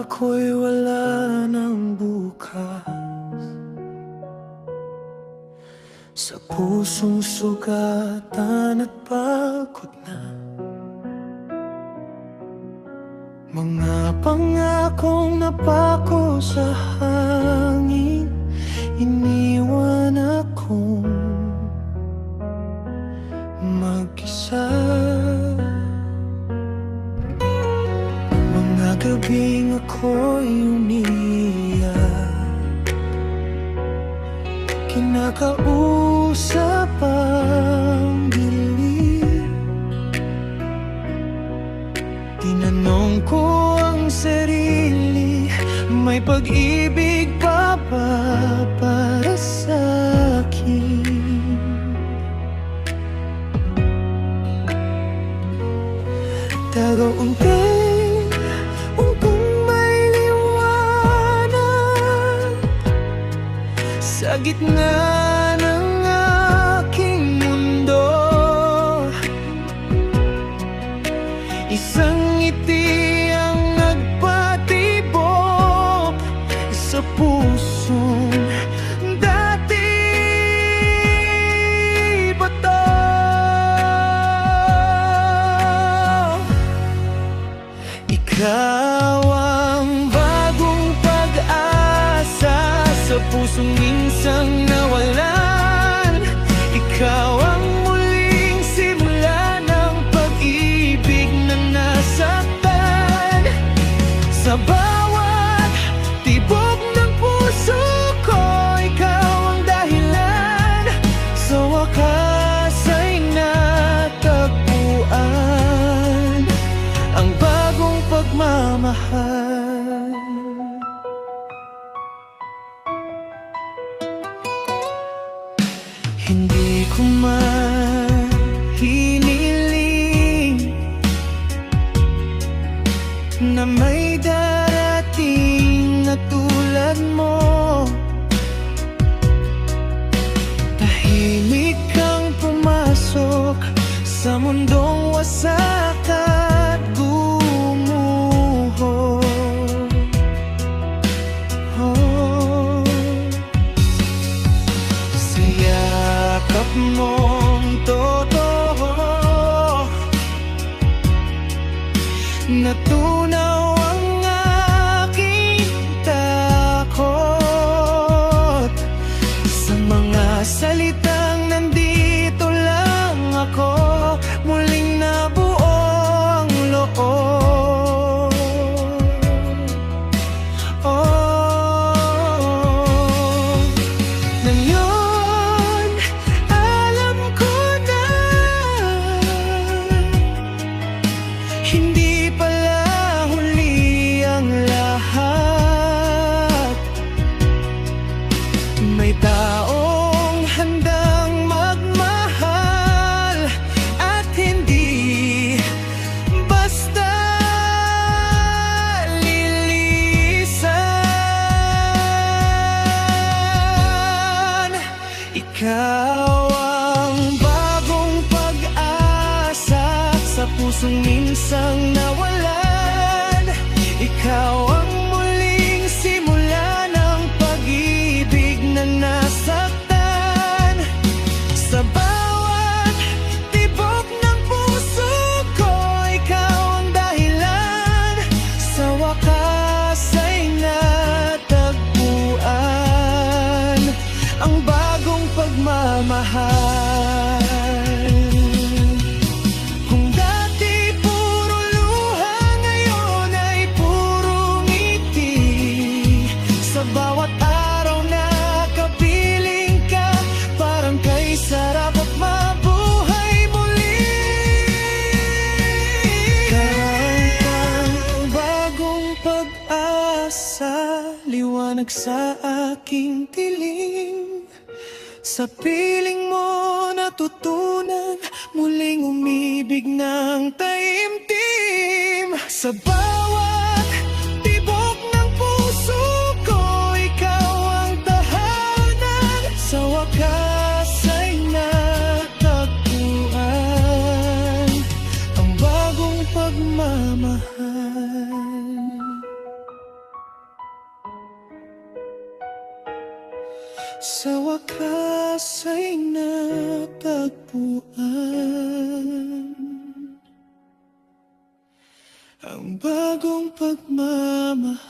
ako'y wala ng bukas, sa pusong sugatan at pagod na, mga pangakong napako sa hangin, iniwan akong mag-isa. Mga gabing ako'y umiiyak, kinakausap ang dilim. Tinanong ko ang sarili, may pag-ibig pa ba para sa'kin? Taga-unting, kung may liwanag sa gitna ng aking mundo, isang ngiti ang nagpatibok sa pusong dati bato. Ikaw ang bagong pag-asa sa pusong minsang nawalan. Ikaw ang muling simula ng pag-ibig na nasaktan. Sa bawat tibok ng puso ko, ikaw ang dahilan. Sa wakas ay natagpuan ang bagong pagmamahal. Hindi ko man hiniling na may darating na tulad mo. Tahimik kang pumasok sa mundong wasak at gumuho. Sa yakap mong totoo, natunaw ang aking takot. Sa mga salitang nandito lang ako, muling nabuo ang loob. Ngayon, alam ko na hindi pala huli ang lahat. May taong handang magmahal at hindi basta lilisan. Ikaw ang bagong pag-asa sa pusong minsang nawalan. Ikaw ang muling simula ng pag-ibig na nasaktan. Sa bawat tibok ng puso ko, ikaw ang dahilan. Sa wakas ay natagpuan ang bagong pagmamahal. Kung dati puro luha, ngayon ay puro ngiti. Sa bawat araw na kapiling ka, parang kay sarap at mabuhay muli. Ikaw ang bagong pag-asa, liwanag sa aking dilim. Sa piling mo natutunan, muling umibig ng taimtim. Sa bawat tibok ng puso ko, ikaw ang tahanan. Sa wakas ay natagpuan ang bagong pagmamahal. Sa wakas ay natagpuan ang bagong pagmamahal.